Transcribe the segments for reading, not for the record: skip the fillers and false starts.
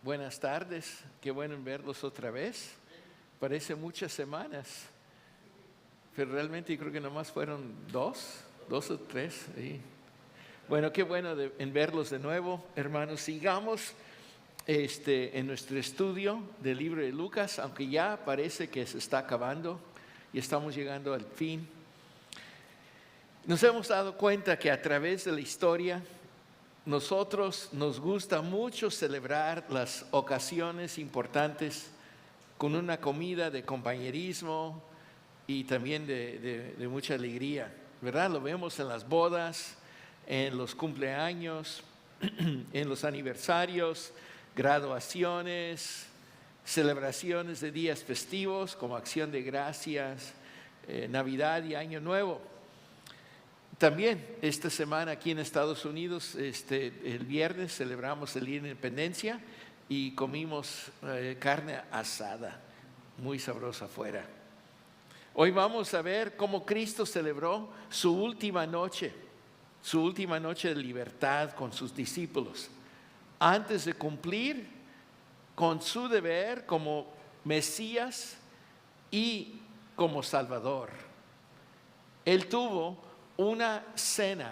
Buenas tardes, qué bueno verlos otra vez. Parece muchas semanas, pero realmente yo creo que nomás fueron dos o tres. Bueno, qué bueno en verlos de nuevo, hermanos. Sigamos en nuestro estudio del libro de Lucas, aunque ya parece que se está acabando y estamos llegando al fin. Nos hemos dado cuenta que a través de la historia nosotros nos gusta mucho celebrar las ocasiones importantes con una comida de compañerismo y también de mucha alegría, ¿verdad? Lo vemos en las bodas, en los cumpleaños, en los aniversarios, graduaciones, celebraciones de días festivos como Acción de Gracias, Navidad y Año Nuevo. También esta semana aquí en Estados Unidos, el viernes celebramos el Día de Independencia y comimos carne asada, muy sabrosa afuera. Hoy vamos a ver cómo Cristo celebró su última noche de libertad con sus discípulos, antes de cumplir con su deber como Mesías y como Salvador. Él tuvo una cena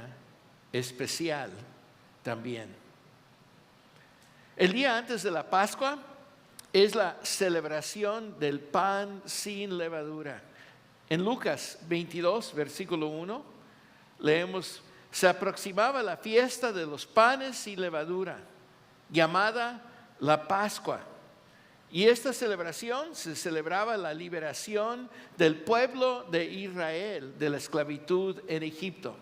especial también. El día antes de la Pascua es la celebración del pan sin levadura. En Lucas 22, versículo 1, leemos: se aproximaba la fiesta de los panes sin levadura, llamada la Pascua. Y esta celebración se celebraba la liberación del pueblo de Israel de la esclavitud en Egipto.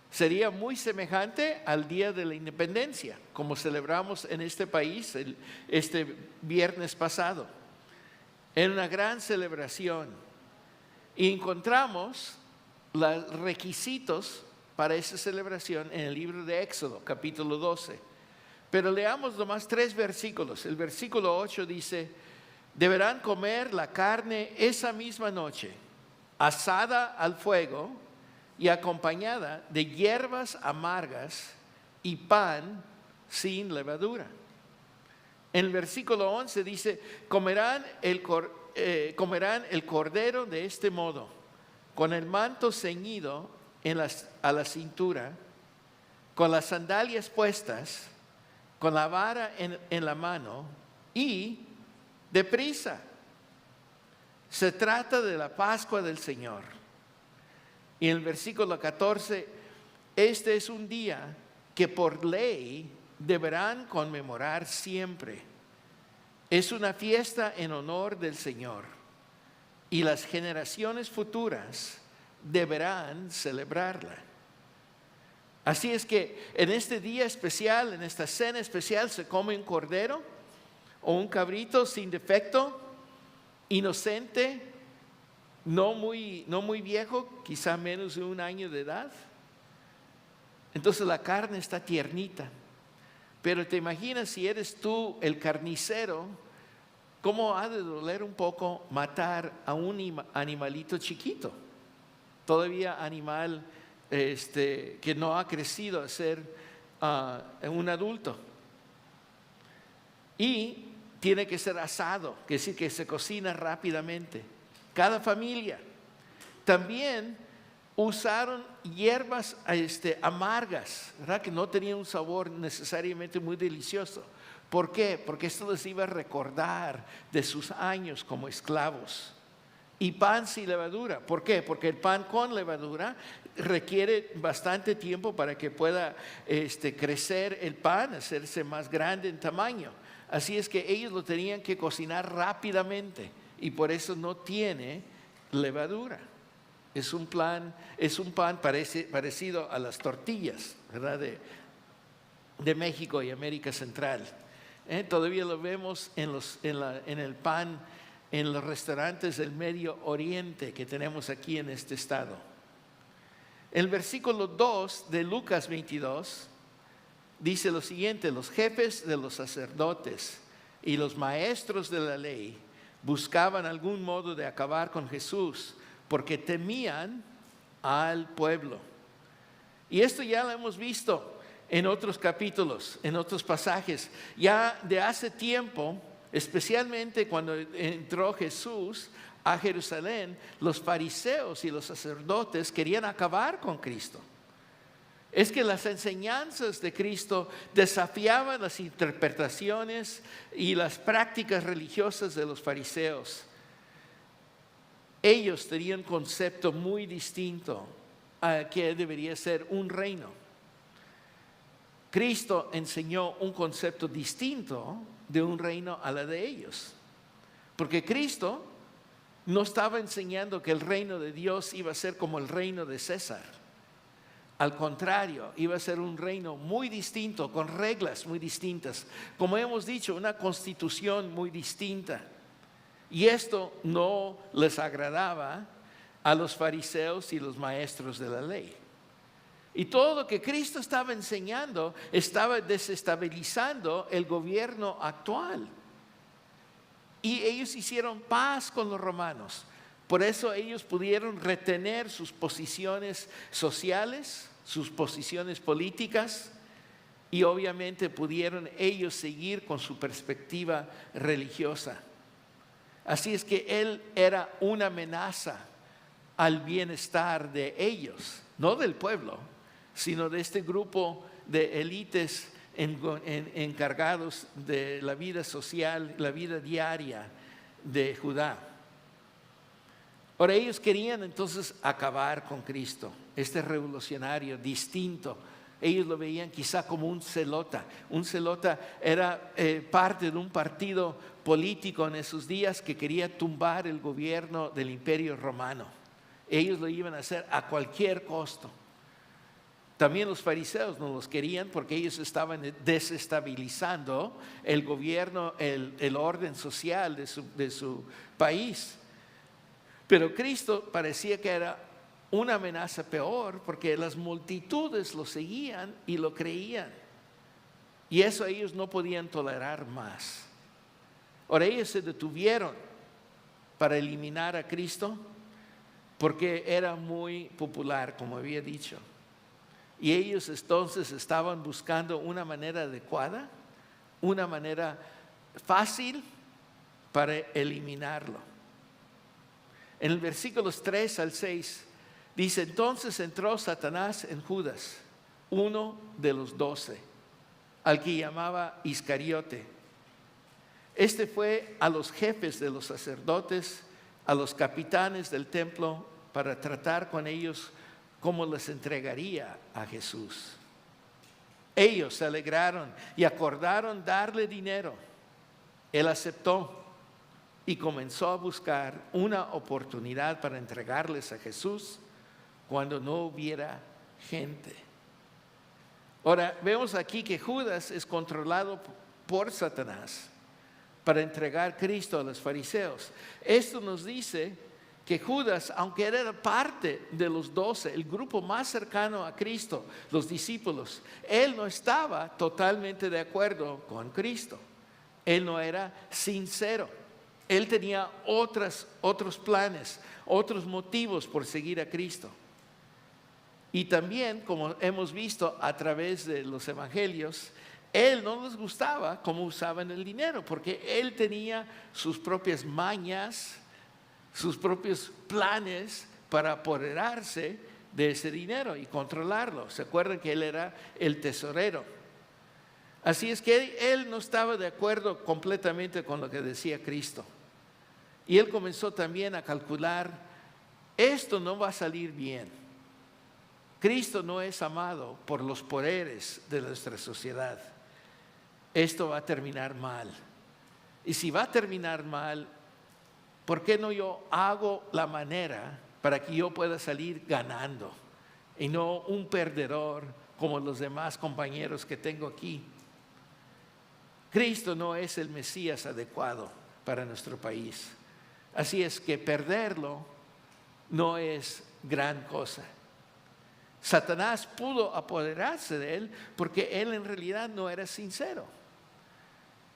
Sería muy semejante al Día de la Independencia, como celebramos en este país este viernes pasado. Era una gran celebración. Y encontramos los requisitos para esa celebración en el libro de Éxodo, capítulo 12. Pero leamos nomás 3 versículos. El versículo 8 dice: deberán comer la carne esa misma noche, asada al fuego y acompañada de hierbas amargas y pan sin levadura. En el versículo 11 dice: comerán el cordero de este modo, con el manto ceñido a la cintura, con las sandalias puestas, con la vara en la mano y deprisa. Se trata de la Pascua del Señor. Y en el versículo 14, este es un día que por ley deberán conmemorar siempre. Es una fiesta en honor del Señor y las generaciones futuras deberán celebrarla. Así es que en este día especial, en esta cena especial, se come un cordero o un cabrito sin defecto, inocente, no muy viejo, quizá menos de 1 año de edad. Entonces la carne está tiernita. Pero te imaginas, si eres tú el carnicero, cómo ha de doler un poco matar a un animalito chiquito, todavía animal que no ha crecido a ser un adulto. Y tiene que ser asado, que es decir, que se cocina rápidamente. Cada familia. También usaron hierbas amargas, ¿verdad? Que no tenían un sabor necesariamente muy delicioso. ¿Por qué? Porque esto les iba a recordar de sus años como esclavos. Y pan sin levadura. ¿Por qué? Porque el pan con levadura requiere bastante tiempo para que pueda crecer el pan, hacerse más grande en tamaño. Así es que ellos lo tenían que cocinar rápidamente y por eso no tiene levadura. Es un pan parecido a las tortillas, ¿verdad? de México y América Central. Todavía lo vemos en el pan en los restaurantes del Medio Oriente que tenemos aquí en este estado. El versículo 2 de Lucas 22 dice lo siguiente: los jefes de los sacerdotes y los maestros de la ley buscaban algún modo de acabar con Jesús porque temían al pueblo. Y esto ya lo hemos visto en otros capítulos, en otros pasajes. Ya de hace tiempo, especialmente cuando entró Jesús a Jerusalén, los fariseos y los sacerdotes querían acabar con Cristo. Es que las enseñanzas de Cristo desafiaban las interpretaciones y las prácticas religiosas de los fariseos. Ellos tenían un concepto muy distinto a que debería ser un reino. Cristo enseñó un concepto distinto de un reino a la de ellos. Porque Cristo no estaba enseñando que el reino de Dios iba a ser como el reino de César. Al contrario, iba a ser un reino muy distinto, con reglas muy distintas. Como hemos dicho, una constitución muy distinta. Y esto no les agradaba a los fariseos y los maestros de la ley. Y todo lo que Cristo estaba enseñando estaba desestabilizando el gobierno actual. Y ellos hicieron paz con los romanos. Por eso ellos pudieron retener sus posiciones sociales, sus posiciones políticas, y obviamente pudieron ellos seguir con su perspectiva religiosa. Así es que Él era una amenaza al bienestar de ellos, no del pueblo, sino de este grupo de élites encargados de la vida social, la vida diaria de Judá. Ahora ellos querían entonces acabar con Cristo, este revolucionario distinto. Ellos lo veían quizá como un celota. Un celota era parte de un partido político en esos días que quería tumbar el gobierno del Imperio Romano. Ellos lo iban a hacer a cualquier costo. También los fariseos no los querían porque ellos estaban desestabilizando el gobierno, el orden social de su país. Pero Cristo parecía que era una amenaza peor porque las multitudes lo seguían y lo creían. Y eso ellos no podían tolerar más. Ahora ellos se detuvieron para eliminar a Cristo porque era muy popular, como había dicho. Y ellos entonces estaban buscando una manera adecuada, una manera fácil para eliminarlo. En el versículos 3 al 6 dice: entonces entró Satanás en Judas, uno de los 12, al que llamaba Iscariote. Este fue a los jefes de los sacerdotes, a los capitanes del templo, para tratar con ellos cómo les entregaría a Jesús. Ellos se alegraron y acordaron darle dinero. Él aceptó y comenzó a buscar una oportunidad para entregarles a Jesús cuando no hubiera gente. Ahora, vemos aquí que Judas es controlado por Satanás para entregar a Cristo a los fariseos. Esto nos dice que Judas, aunque era parte de los 12, el grupo más cercano a Cristo, los discípulos, él no estaba totalmente de acuerdo con Cristo. Él no era sincero. Él tenía otros planes, otros motivos por seguir a Cristo. Y también, como hemos visto a través de los evangelios, él no les gustaba cómo usaban el dinero, porque él tenía sus propias mañas, sus propios planes para apoderarse de ese dinero y controlarlo. ¿Se acuerdan que él era el tesorero? Así es que él no estaba de acuerdo completamente con lo que decía Cristo. Y él comenzó también a calcular: esto no va a salir bien. Cristo no es amado por los poderes de nuestra sociedad. Esto va a terminar mal. Y si va a terminar mal, ¿por qué no yo hago la manera para que yo pueda salir ganando y no un perdedor como los demás compañeros que tengo aquí? Cristo no es el Mesías adecuado para nuestro país. Así es que perderlo no es gran cosa. Satanás pudo apoderarse de él porque él en realidad no era sincero.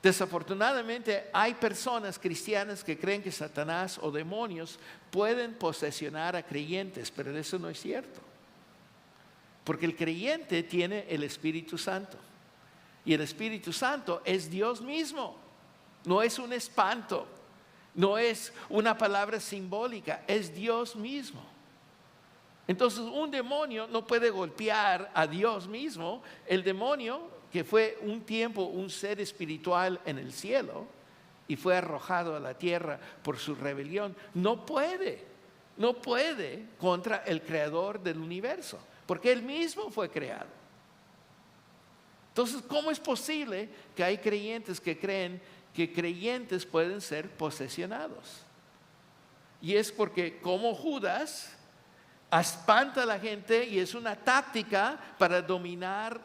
Desafortunadamente hay personas cristianas que creen que Satanás o demonios pueden posesionar a creyentes, pero eso no es cierto. Porque el creyente tiene el Espíritu Santo. Y el Espíritu Santo es Dios mismo. No es un espanto. No es una palabra simbólica. Es Dios mismo. Entonces un demonio no puede golpear a Dios mismo. El demonio, que fue un tiempo un ser espiritual en el cielo y fue arrojado a la tierra por su rebelión, no puede contra el creador del universo, porque él mismo fue creado. Entonces, ¿cómo es posible que hay creyentes que creen que creyentes pueden ser posesionados? Y es porque, como Judas, espanta a la gente y es una táctica para dominar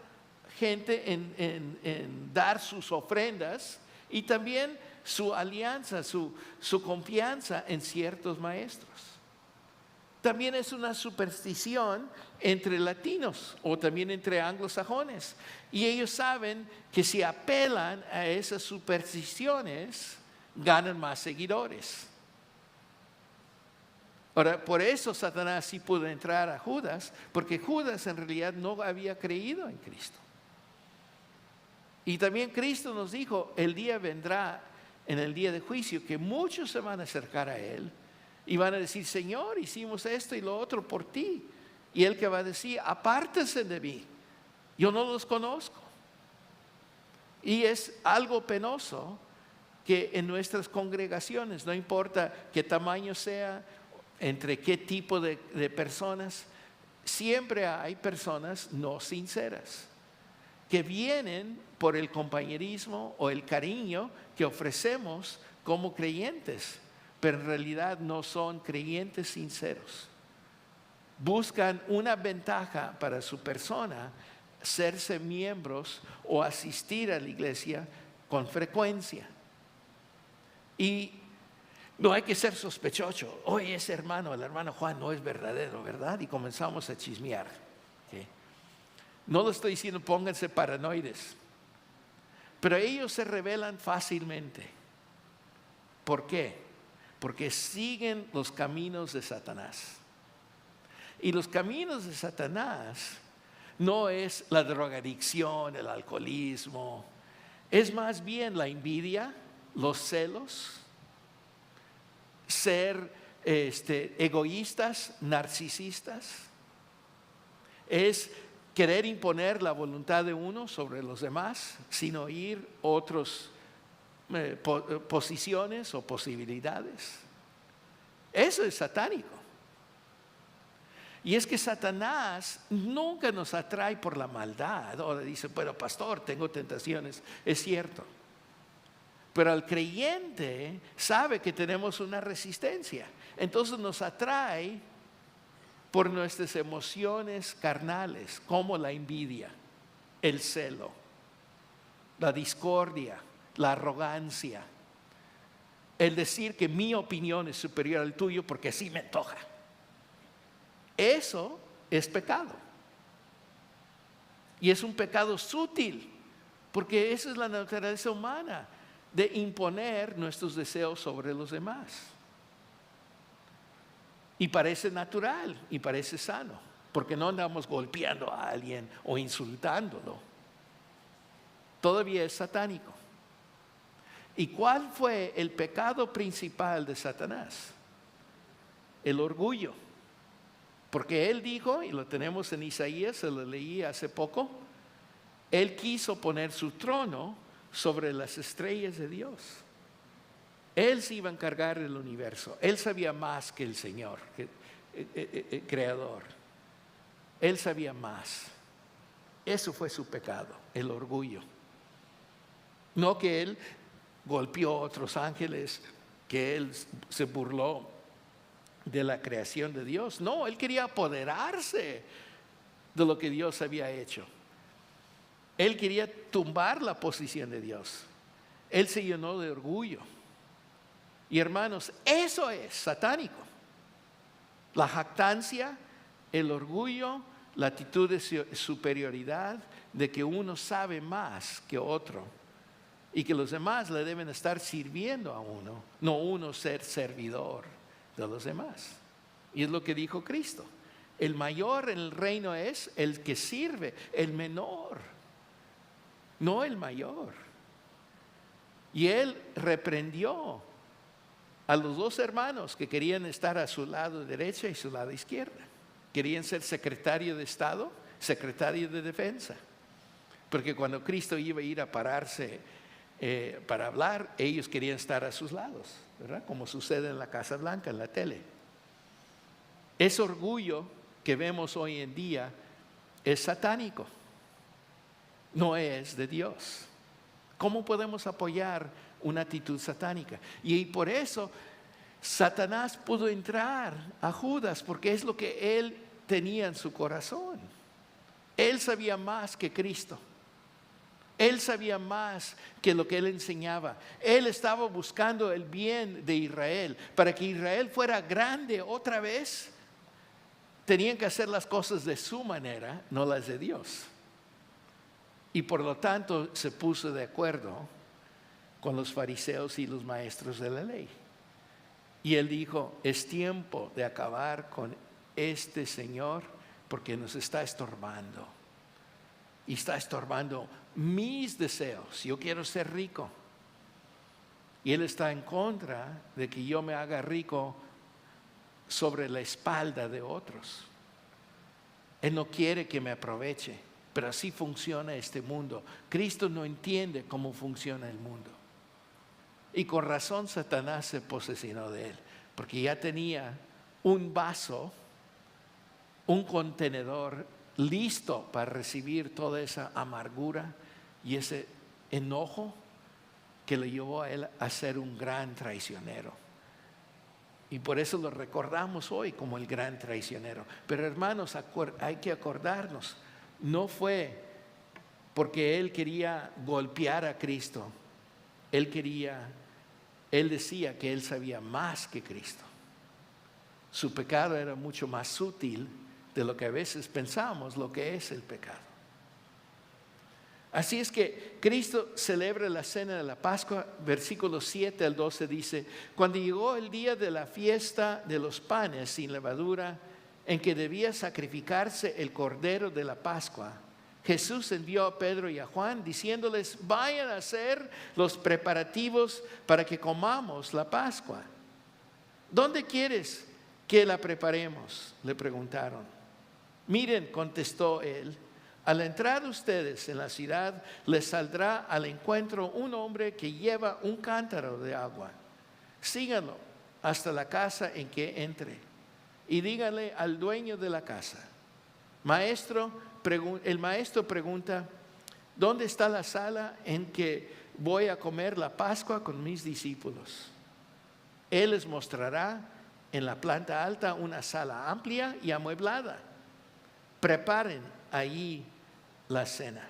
gente en dar sus ofrendas y también su alianza, su confianza en ciertos maestros. También es una superstición entre latinos o también entre anglosajones. Y ellos saben que si apelan a esas supersticiones, ganan más seguidores. Ahora, por eso Satanás sí pudo entrar a Judas, porque Judas en realidad no había creído en Cristo. Y también Cristo nos dijo, el día vendrá en el día de juicio, que muchos se van a acercar a Él y van a decir, Señor, hicimos esto y lo otro por ti. Y Él que va a decir, apártense de mí, yo no los conozco. Y es algo penoso que en nuestras congregaciones, no importa qué tamaño sea, entre qué tipo de personas, siempre hay personas no sinceras que vienen por el compañerismo o el cariño que ofrecemos como creyentes, pero en realidad no son creyentes sinceros. Buscan una ventaja para su persona, serse miembros o asistir a la iglesia con frecuencia. Y no hay que ser sospechoso. Oye, ese hermano, el hermano Juan, no es verdadero, ¿verdad? Y comenzamos a chismear. ¿Okay? No lo estoy diciendo, pónganse paranoides. Pero ellos se rebelan fácilmente. ¿Por qué? Porque siguen los caminos de Satanás. Y los caminos de Satanás no es la drogadicción, el alcoholismo. Es más bien la envidia, los celos, ser egoístas, narcisistas. Es querer imponer la voluntad de uno sobre los demás sin oír otras posiciones o posibilidades. Eso es satánico. Y es que Satanás nunca nos atrae por la maldad. Ahora dice, pero pastor, tengo tentaciones. Es cierto. Pero el creyente sabe que tenemos una resistencia. Entonces nos atrae por nuestras emociones carnales, como la envidia, el celo, la discordia, la arrogancia, el decir que mi opinión es superior al tuyo porque así me antoja. Eso es pecado. Y es un pecado sutil, porque esa es la naturaleza humana, de imponer nuestros deseos sobre los demás. Y parece natural y parece sano, porque no andamos golpeando a alguien o insultándolo. Todavía es satánico. ¿Y cuál fue el pecado principal de Satanás? El orgullo. Porque él dijo, y lo tenemos en Isaías, se lo leí hace poco, él quiso poner su trono sobre las estrellas de Dios. Él se iba a encargar del universo. Él sabía más que el Señor, el Creador. Él sabía más. Eso fue su pecado, el orgullo. No que él golpeó a otros ángeles, que él se burló de la creación de Dios. No, él quería apoderarse de lo que Dios había hecho. Él quería tumbar la posición de Dios. Él se llenó de orgullo. Y hermanos, eso es satánico. La jactancia, el orgullo, la actitud de superioridad, de que uno sabe más que otro y que los demás le deben estar sirviendo a uno, no uno ser servidor de los demás. Y es lo que dijo Cristo. el mayor en el reino es el que sirve, el menor, no el mayor. Y él reprendió a los dos hermanos que querían estar a su lado derecha y su lado izquierda. Querían ser secretario de Estado, secretario de Defensa. Porque cuando Cristo iba a ir a pararse para hablar, ellos querían estar a sus lados, ¿verdad? Como sucede en la Casa Blanca, en la tele. Ese orgullo que vemos hoy en día es satánico, no es de Dios. ¿Cómo podemos apoyar una actitud satánica? Y por eso Satanás pudo entrar a Judas, porque es lo que él tenía en su corazón. Él sabía más que Cristo. Él sabía más que lo que él enseñaba. Él estaba buscando el bien de Israel. Para que Israel fuera grande otra vez, tenían que hacer las cosas de su manera, no las de Dios. Y por lo tanto se puso de acuerdo con los fariseos y los maestros de la ley. Y él dijo, es tiempo de acabar con este señor porque nos está estorbando. Y está estorbando mis deseos. Yo quiero ser rico. Y él está en contra de que yo me haga rico sobre la espalda de otros. Él no quiere que me aproveche, pero así funciona este mundo. Cristo no entiende cómo funciona el mundo. Y con razón Satanás se posesionó de él, porque ya tenía un vaso, un contenedor listo para recibir toda esa amargura y ese enojo que le llevó a él a ser un gran traicionero. Y por eso lo recordamos hoy como el gran traicionero. Pero hermanos, hay que acordarnos, no fue porque él quería golpear a Cristo. Él decía que él sabía más que Cristo. Su pecado era mucho más sutil de lo que a veces pensamos lo que es el pecado. Así es que Cristo celebra la cena de la Pascua, versículos 7 al 12 dice, cuando llegó el día de la fiesta de los panes sin levadura, en que debía sacrificarse el cordero de la Pascua, Jesús envió a Pedro y a Juan diciéndoles, vayan a hacer los preparativos para que comamos la Pascua. ¿Dónde quieres que la preparemos?, le preguntaron. Miren, contestó él, al entrar ustedes en la ciudad, les saldrá al encuentro un hombre que lleva un cántaro de agua. Síganlo hasta la casa en que entre y díganle al dueño de la casa, el maestro pregunta, ¿dónde está la sala en que voy a comer la Pascua con mis discípulos? Él les mostrará en la planta alta una sala amplia y amueblada. Preparen allí la cena.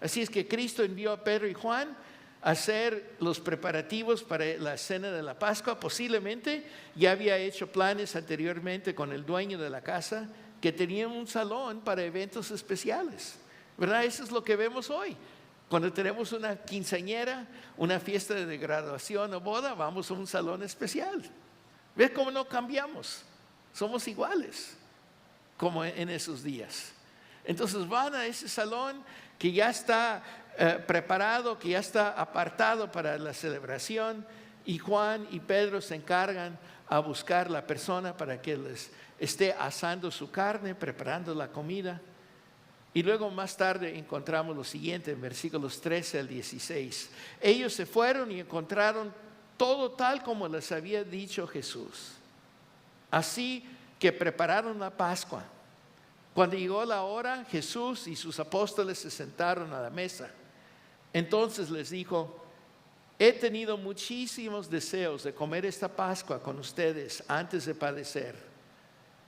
Así es que Cristo envió a Pedro y Juan a hacer los preparativos para la cena de la Pascua. Posiblemente ya había hecho planes anteriormente con el dueño de la casa, que tenía un salón para eventos especiales, ¿verdad? Eso es lo que vemos hoy. Cuando tenemos una quinceañera, una fiesta de graduación o boda, vamos a un salón especial. ¿Ves cómo no cambiamos? Somos iguales como en esos días. Entonces van a ese salón que ya está preparado, que ya está apartado para la celebración, y Juan y Pedro se encargan a buscar la persona para que les esté asando su carne, preparando la comida. Y luego más tarde encontramos lo siguiente en versículos 13 al 16. Ellos se fueron y encontraron todo tal como les había dicho Jesús. Así que prepararon la Pascua. Cuando llegó la hora, Jesús y sus apóstoles se sentaron a la mesa. Entonces les dijo, he tenido muchísimos deseos de comer esta Pascua con ustedes antes de padecer.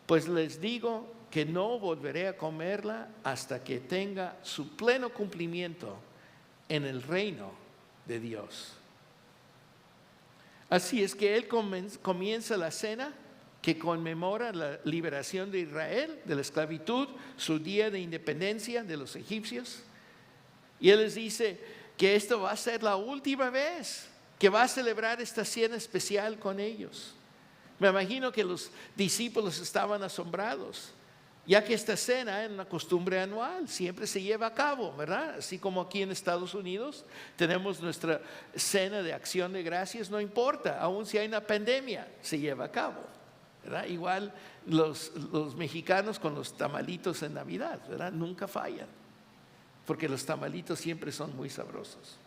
Pues les digo que no volveré a comerla hasta que tenga su pleno cumplimiento en el reino de Dios. Así es que él comienza la cena que conmemora la liberación de Israel de la esclavitud, su día de independencia de los egipcios. Y él les dice que esto va a ser la última vez que va a celebrar esta cena especial con ellos. Me imagino que los discípulos estaban asombrados, ya que esta cena es una costumbre anual, siempre se lleva a cabo, ¿verdad? Así como aquí en Estados Unidos tenemos nuestra cena de acción de gracias, no importa, aun si hay una pandemia, se lleva a cabo, ¿verdad? Igual los mexicanos con los tamalitos en Navidad, ¿verdad? Nunca fallan, porque los tamalitos siempre son muy sabrosos.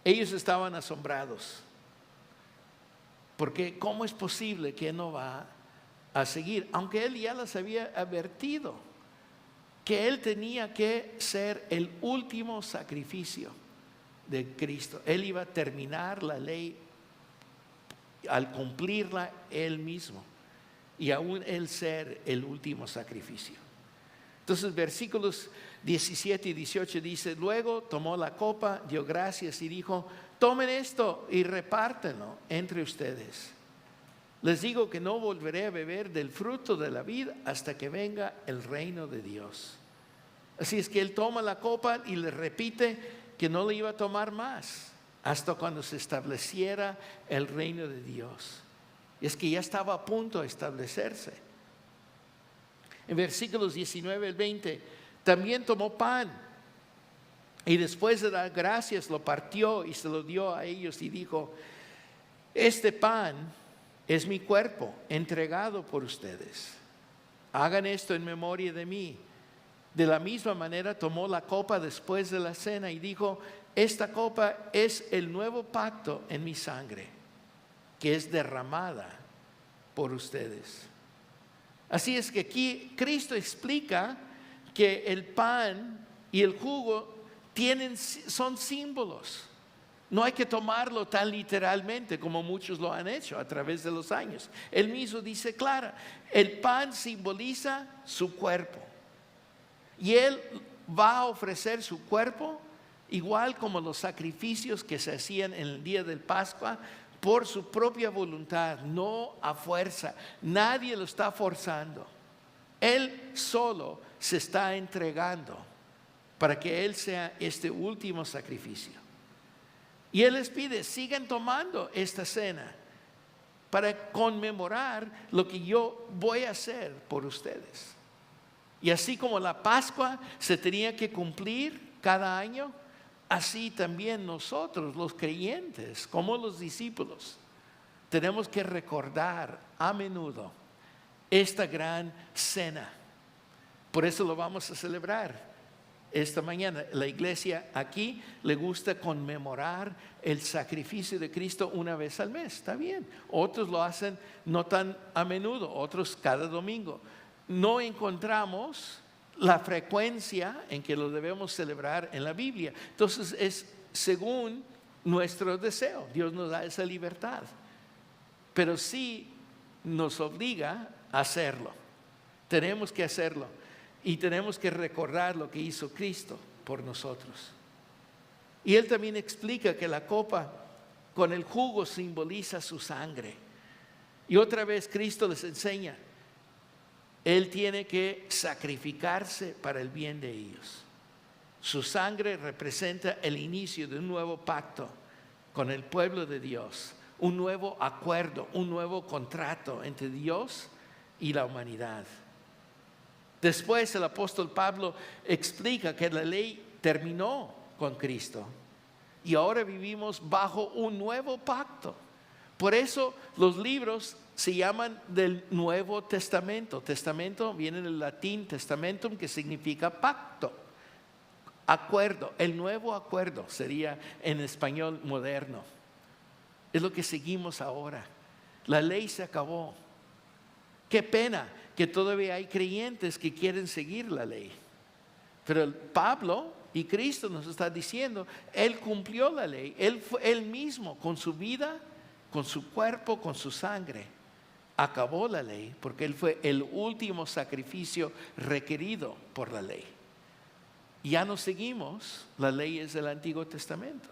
Ellos estaban asombrados, porque ¿cómo es posible que no va a seguir? Aunque él ya les había advertido que él tenía que ser el último sacrificio de Cristo. Él iba a terminar la ley al cumplirla él mismo y aún él ser el último sacrificio. Entonces versículos 17 y 18 dice: luego tomó la copa, dio gracias y dijo: tomen esto y repártenlo entre ustedes. Les digo que no volveré a beber del fruto de la vid hasta que venga el reino de Dios. Así es que él toma la copa y le repite que no le iba a tomar más hasta cuando se estableciera el reino de Dios. Y es que ya estaba a punto de establecerse. En versículos 19 al 20, también tomó pan y después de dar gracias lo partió y se lo dio a ellos y dijo: este pan es mi cuerpo entregado por ustedes. Hagan esto en memoria de mí. De la misma manera tomó la copa después de la cena y dijo: esta copa es el nuevo pacto en mi sangre, que es derramada por ustedes. Así es que aquí Cristo explica que el pan y el jugo son símbolos. No hay que tomarlo tan literalmente como muchos lo han hecho a través de los años. Él mismo dice claro, el pan simboliza su cuerpo. Y Él va a ofrecer su cuerpo igual como los sacrificios que se hacían en el día del Pascua, por su propia voluntad, no a fuerza. Nadie lo está forzando. Él solo se está entregando para que Él sea este último sacrificio. Y Él les pide: sigan tomando esta cena para conmemorar lo que yo voy a hacer por ustedes. Y así como la Pascua se tenía que cumplir cada año, así también nosotros, los creyentes, como los discípulos, tenemos que recordar a menudo esta gran cena. Por eso lo vamos a celebrar esta mañana. La iglesia aquí le gusta conmemorar el sacrificio de Cristo una vez al mes. Está bien. Otros lo hacen no tan a menudo, otros cada domingo. No encontramos la frecuencia en que lo debemos celebrar en la Biblia. Entonces es según nuestro deseo. Dios nos da esa libertad, pero sí nos obliga a hacerlo. Tenemos que hacerlo y tenemos que recordar lo que hizo Cristo por nosotros. Y Él también explica que la copa con el jugo simboliza su sangre. Y otra vez Cristo les enseña: Él tiene que sacrificarse para el bien de ellos. Su sangre representa el inicio de un nuevo pacto con el pueblo de Dios, un nuevo acuerdo, un nuevo contrato entre Dios y la humanidad. Después el apóstol Pablo explica que la ley terminó con Cristo y ahora vivimos bajo un nuevo pacto. Por eso los libros se llaman del Nuevo Testamento. Testamento viene del latín testamentum, que significa pacto, acuerdo. El nuevo acuerdo sería en español moderno. Es lo que seguimos ahora. La ley se acabó. Qué pena que todavía hay creyentes que quieren seguir la ley. Pero Pablo y Cristo nos está diciendo: Él cumplió la ley. Él mismo, con su vida, con su cuerpo, con su sangre, acabó la ley, porque Él fue el último sacrificio requerido por la ley. Ya no seguimos las leyes del Antiguo Testamento.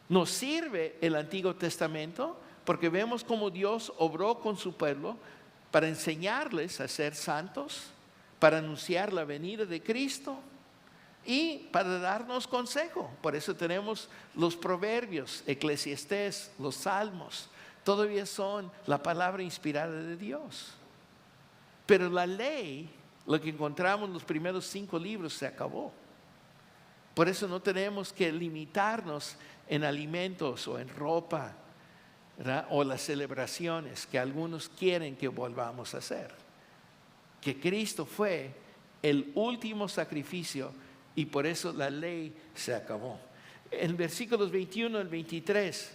Nos sirve el Antiguo Testamento porque vemos cómo Dios obró con su pueblo para enseñarles a ser santos, para anunciar la venida de Cristo y para darnos consejo. Por eso tenemos los proverbios, Eclesiastés, los salmos. todavía son la palabra inspirada de Dios. Pero la ley, lo que encontramos en los primeros 5 libros, se acabó. Por eso no tenemos que limitarnos en alimentos o en ropa, ¿verdad? O las celebraciones que algunos quieren que volvamos a hacer. Que Cristo fue el último sacrificio y por eso la ley se acabó. En versículos 21 al 23,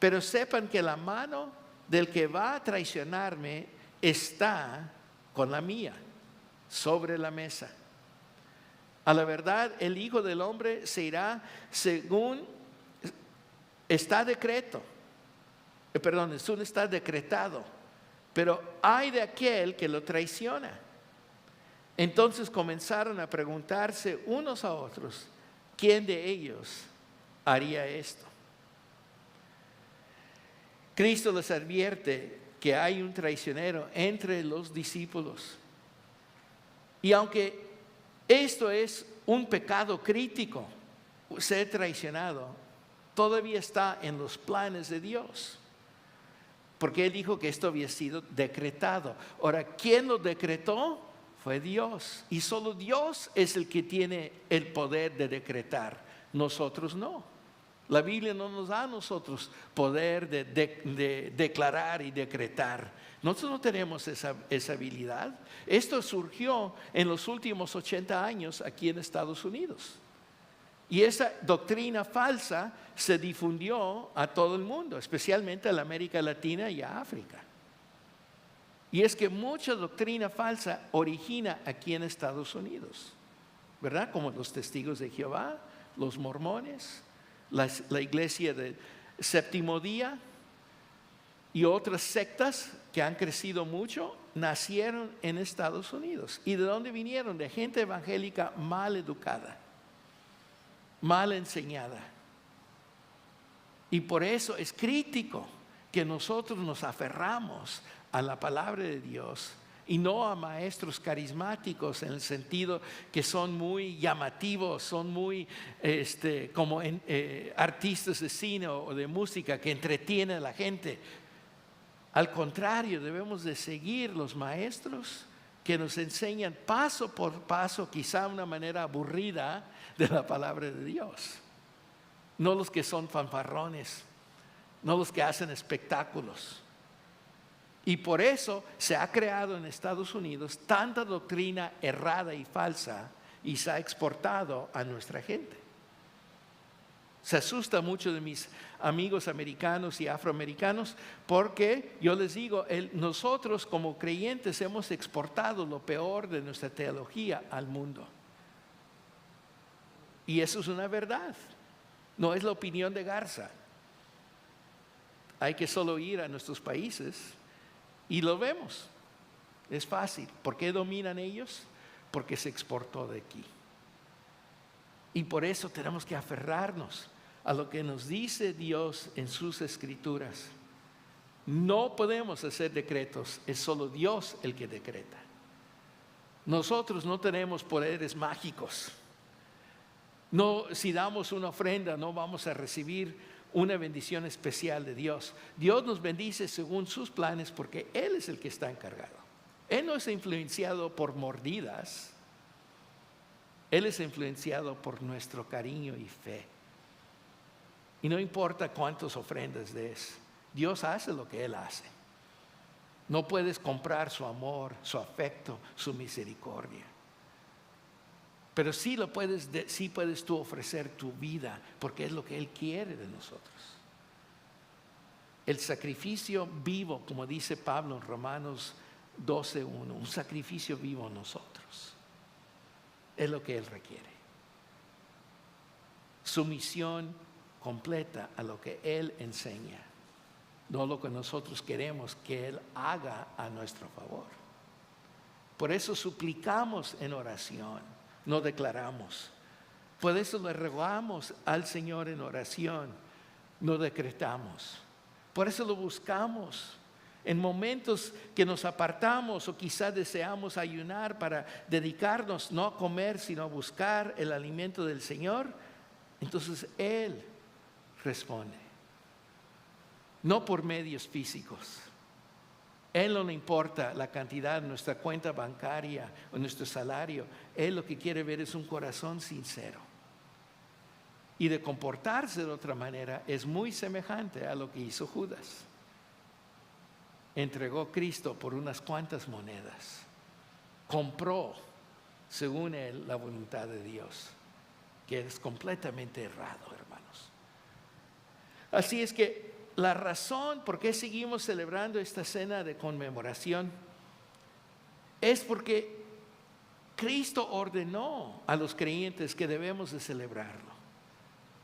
pero sepan que la mano del que va a traicionarme está con la mía sobre la mesa. A la verdad, el Hijo del Hombre se irá según está decretado, pero ay de aquel que lo traiciona. Entonces comenzaron a preguntarse unos a otros, ¿quién de ellos haría esto? Cristo les advierte que hay un traicionero entre los discípulos. Y aunque esto es un pecado crítico, ser traicionado, todavía está en los planes de Dios. Porque Él dijo que esto había sido decretado. Ahora, ¿quién lo decretó? Fue Dios. Y solo Dios es el que tiene el poder de decretar. Nosotros no. La Biblia no nos da a nosotros poder de declarar y decretar. Nosotros no tenemos esa habilidad. Esto surgió en los últimos 80 años aquí en Estados Unidos. Y esa doctrina falsa se difundió a todo el mundo, especialmente a la América Latina y a África. Y es que mucha doctrina falsa origina aquí en Estados Unidos, ¿verdad? Como los testigos de Jehová, los mormones, la iglesia del séptimo día y otras sectas que han crecido mucho, nacieron en Estados Unidos. ¿Y de dónde vinieron? De gente evangélica mal educada, mal enseñada. Y por eso es crítico que nosotros nos aferramos a la palabra de Dios y no a maestros carismáticos en el sentido que son muy llamativos, son muy como artistas de cine o de música que entretienen a la gente. Al contrario, debemos de seguir los maestros que nos enseñan paso por paso, quizá una manera aburrida, de la palabra de Dios. No los que son fanfarrones, no los que hacen espectáculos. Y por eso se ha creado en Estados Unidos tanta doctrina errada y falsa y se ha exportado a nuestra gente. Se asusta mucho de mis amigos americanos y afroamericanos porque yo les digo, nosotros como creyentes hemos exportado lo peor de nuestra teología al mundo. Y eso es una verdad, no es la opinión de Garza. Hay que solo ir a nuestros países y lo vemos. Es fácil. ¿Por qué dominan ellos? Porque se exportó de aquí. Y por eso tenemos que aferrarnos a lo que nos dice Dios en sus escrituras. No podemos hacer decretos, es solo Dios el que decreta. Nosotros no tenemos poderes mágicos. No, si damos una ofrenda, no vamos a recibir una bendición especial de Dios. Dios nos bendice según sus planes porque Él es el que está encargado. Él no es influenciado por mordidas. Él es influenciado por nuestro cariño y fe. Y no importa cuántas ofrendas des, Dios hace lo que Él hace. No puedes comprar su amor, su afecto, su misericordia. Pero sí puedes tú ofrecer tu vida, porque es lo que Él quiere de nosotros. El sacrificio vivo, como dice Pablo en Romanos 12:1, un sacrificio vivo en nosotros. Es lo que Él requiere. Sumisión completa a lo que Él enseña, no lo que nosotros queremos que Él haga a nuestro favor. Por eso suplicamos en oración. No declaramos. Por eso le rogamos al Señor en oración. No decretamos. Por eso lo buscamos. En momentos que nos apartamos o quizás deseamos ayunar para dedicarnos no a comer sino a buscar el alimento del Señor, entonces Él responde. no por medios físicos. Él no le importa la cantidad de nuestra cuenta bancaria o nuestro salario. Él lo que quiere ver es un corazón sincero. Y de comportarse de otra manera es muy semejante a lo que hizo Judas. Entregó a Cristo por unas cuantas monedas. Compró, según él, la voluntad de Dios, que es completamente errado, hermanos. Así es que la razón por qué seguimos celebrando esta cena de conmemoración es porque Cristo ordenó a los creyentes que debemos de celebrarlo.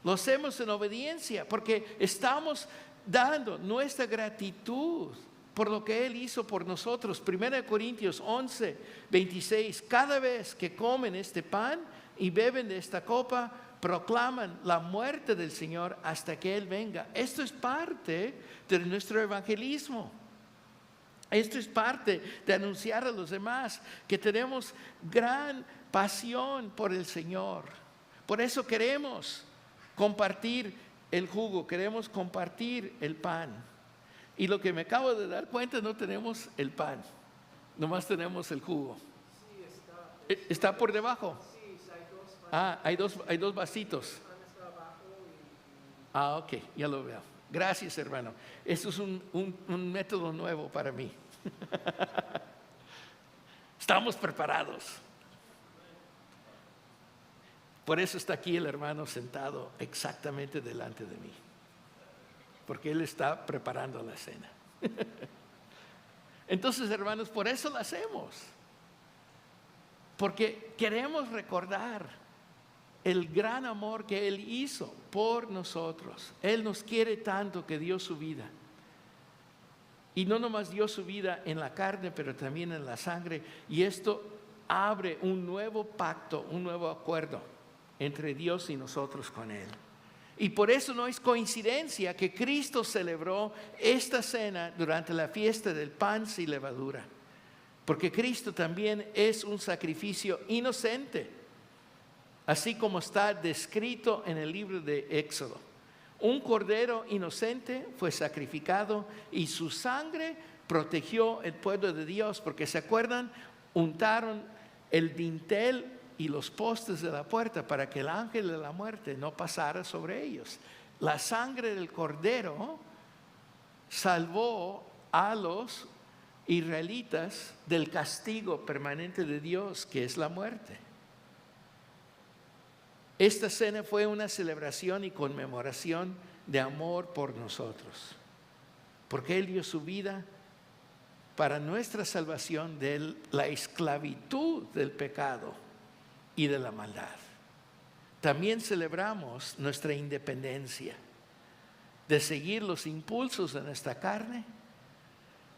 Lo hacemos en obediencia porque estamos dando nuestra gratitud por lo que Él hizo por nosotros. 1 Corintios 11, 26. Cada vez que comen este pan y beben de esta copa, proclaman la muerte del Señor hasta que Él venga. Esto es parte de nuestro evangelismo. Esto es parte de anunciar a los demás que tenemos gran pasión por el Señor. Por eso queremos compartir el jugo, queremos compartir el pan. Y lo que me acabo de dar cuenta, no tenemos el pan, nomás tenemos el jugo. Sí, está por debajo. Sí, hay dos vasitos. Ok, ya lo veo. Gracias, hermano. Esto es un método nuevo para mí. Estamos preparados. Por eso está aquí el hermano sentado exactamente delante de mí, porque él está preparando la cena. Entonces, hermanos, por eso lo hacemos, porque queremos recordar el gran amor que Él hizo por nosotros. Él nos quiere tanto que dio su vida. Y no nomás dio su vida en la carne, pero también en la sangre. Y esto abre un nuevo pacto, un nuevo acuerdo entre Dios y nosotros con Él. Y por eso no es coincidencia que Cristo celebró esta cena durante la fiesta del pan sin levadura. Porque Cristo también es un sacrificio inocente, así como está descrito en el libro de Éxodo. Un cordero inocente fue sacrificado y su sangre protegió el pueblo de Dios. Porque se acuerdan, untaron el dintel y los postes de la puerta para que el ángel de la muerte no pasara sobre ellos. La sangre del cordero salvó a los israelitas del castigo permanente de Dios, que es la muerte. Esta cena fue una celebración y conmemoración de amor por nosotros, porque Él dio su vida para nuestra salvación de la esclavitud del pecado y de la maldad. También celebramos nuestra independencia de seguir los impulsos de nuestra carne,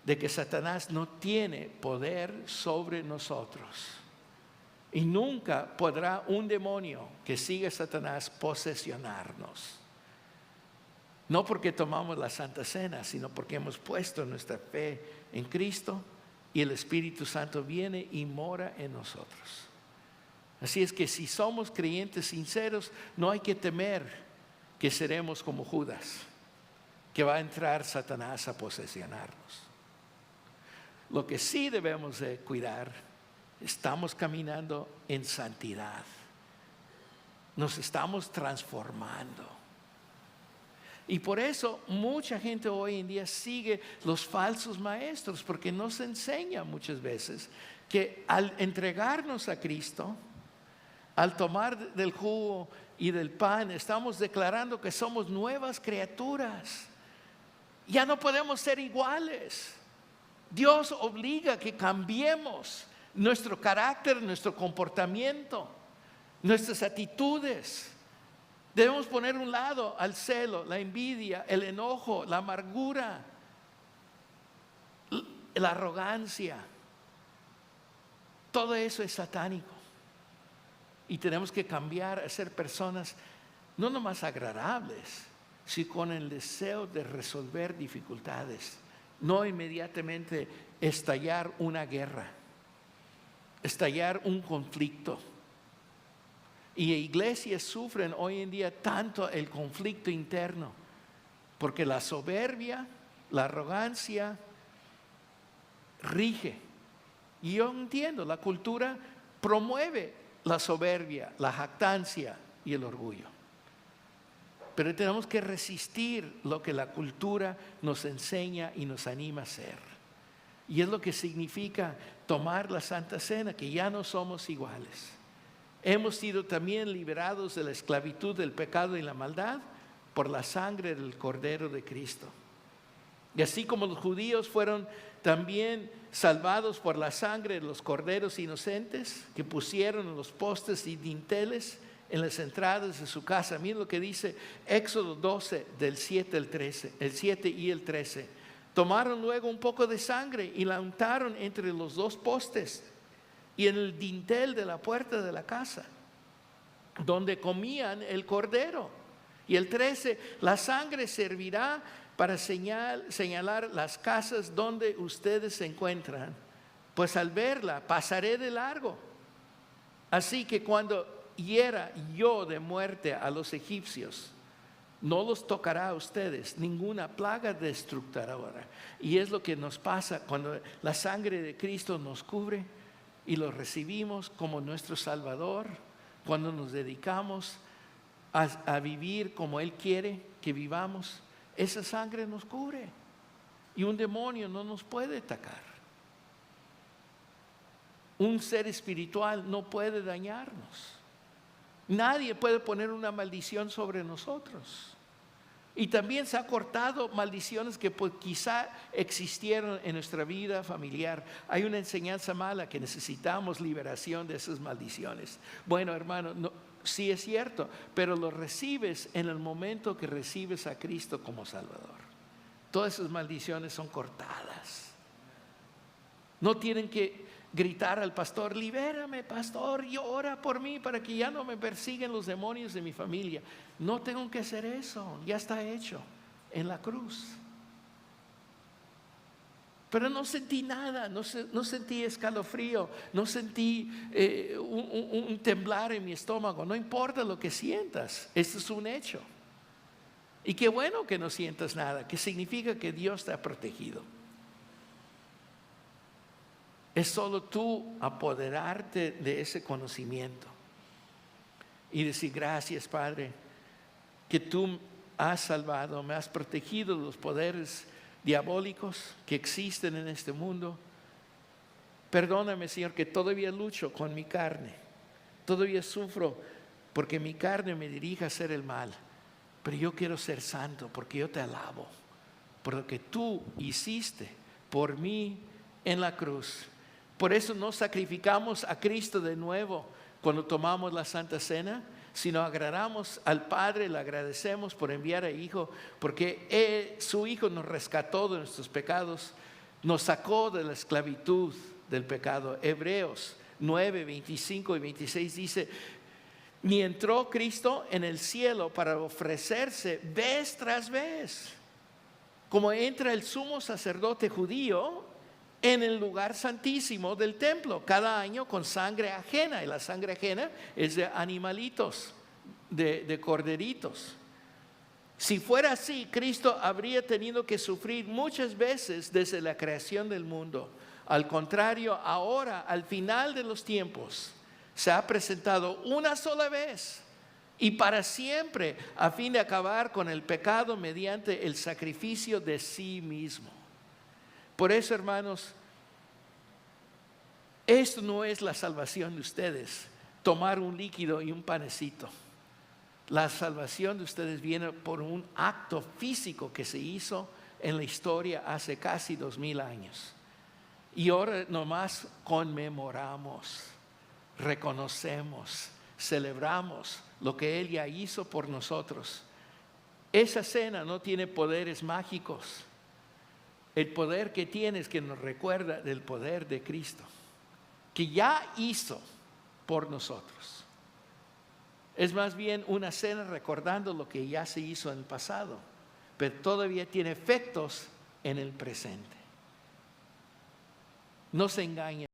de que Satanás no tiene poder sobre nosotros. Y nunca podrá un demonio que siga a Satanás posesionarnos. No porque tomamos la Santa Cena, sino porque hemos puesto nuestra fe en Cristo y el Espíritu Santo viene y mora en nosotros. Así es que si somos creyentes sinceros, no hay que temer que seremos como Judas, que va a entrar Satanás a posesionarnos. Lo que sí debemos de cuidar, estamos caminando en santidad. Nos estamos transformando. Y por eso mucha gente hoy en día sigue los falsos maestros, porque nos enseña muchas veces que al entregarnos a Cristo, al tomar del jugo y del pan, estamos declarando que somos nuevas criaturas. Ya no podemos ser iguales. Dios obliga a que cambiemos nuestro carácter, nuestro comportamiento, nuestras actitudes. Debemos poner a un lado al celo, la envidia, el enojo, la amargura, la arrogancia. Todo eso es satánico. Y tenemos que cambiar a ser personas no nomás agradables, sino con el deseo de resolver dificultades. No inmediatamente estallar una guerra, estallar un conflicto. Y iglesias sufren hoy en día tanto el conflicto interno, porque la soberbia, la arrogancia rige. Y yo entiendo, la cultura promueve la soberbia, la jactancia y el orgullo. Pero tenemos que resistir lo que la cultura nos enseña y nos anima a hacer. Y es lo que significa tomar la Santa Cena, que ya no somos iguales. Hemos sido también liberados de la esclavitud del pecado y la maldad por la sangre del Cordero de Cristo. Y así como los judíos fueron también salvados por la sangre de los corderos inocentes que pusieron en los postes y dinteles en las entradas de su casa. Miren lo que dice Éxodo 12 del 7 al 13, el 7 y el 13. Tomaron luego un poco de sangre y la untaron entre los dos postes y en el dintel de la puerta de la casa, donde comían el cordero. Y el 13, la sangre servirá para señalar las casas donde ustedes se encuentran, pues al verla pasaré de largo. Así que cuando hiera yo de muerte a los egipcios, no los tocará a ustedes ninguna plaga destructora. Y es lo que nos pasa cuando la sangre de Cristo nos cubre y lo recibimos como nuestro Salvador, cuando nos dedicamos a vivir como Él quiere que vivamos. Esa sangre nos cubre y un demonio no nos puede atacar. Un ser espiritual no puede dañarnos. Nadie puede poner una maldición sobre nosotros. Y también se ha cortado maldiciones que quizá existieron en nuestra vida familiar. Hay una enseñanza mala que necesitamos liberación de esas maldiciones. Bueno, hermano, no, sí es cierto, pero lo recibes en el momento que recibes a Cristo como Salvador. Todas esas maldiciones son cortadas. No tienen que gritar al pastor: libérame, pastor, y ora por mí para que ya no me persiguen los demonios de mi familia. No tengo que hacer eso, ya está hecho en la cruz. Pero no sentí nada, no sentí escalofrío, no sentí un temblar en mi estómago. No importa lo que sientas, esto es un hecho. Y qué bueno que no sientas nada, que significa que Dios te ha protegido. Es solo tú apoderarte de ese conocimiento y decir: gracias, Padre, que tú has salvado, me has protegido de los poderes diabólicos que existen en este mundo. Perdóname, Señor, que todavía lucho con mi carne, todavía sufro porque mi carne me dirige a hacer el mal, pero yo quiero ser santo porque yo te alabo por lo que tú hiciste por mí en la cruz. Por eso no sacrificamos a Cristo de nuevo cuando tomamos la Santa Cena, sino agradamos al Padre, le agradecemos por enviar a Hijo, porque su Hijo nos rescató de nuestros pecados, nos sacó de la esclavitud del pecado. Hebreos 9, 25 y 26 dice: ni entró Cristo en el cielo para ofrecerse vez tras vez, como entra el sumo sacerdote judío en el lugar santísimo del templo cada año con sangre ajena. Y la sangre ajena es de animalitos, de corderitos. Si fuera así, Cristo habría tenido que sufrir muchas veces desde la creación del mundo. Al contrario, ahora, al final de los tiempos, se ha presentado una sola vez y para siempre a fin de acabar con el pecado mediante el sacrificio de sí mismo. Por eso, hermanos, esto no es la salvación de ustedes, tomar un líquido y un panecito. La salvación de ustedes viene por un acto físico que se hizo en la historia hace casi 2000 años. Y ahora nomás conmemoramos, reconocemos, celebramos lo que Él ya hizo por nosotros. Esa cena no tiene poderes mágicos. El poder que tiene es que nos recuerda del poder de Cristo, que ya hizo por nosotros. Es más bien una cena recordando lo que ya se hizo en el pasado, pero todavía tiene efectos en el presente. No se engañen.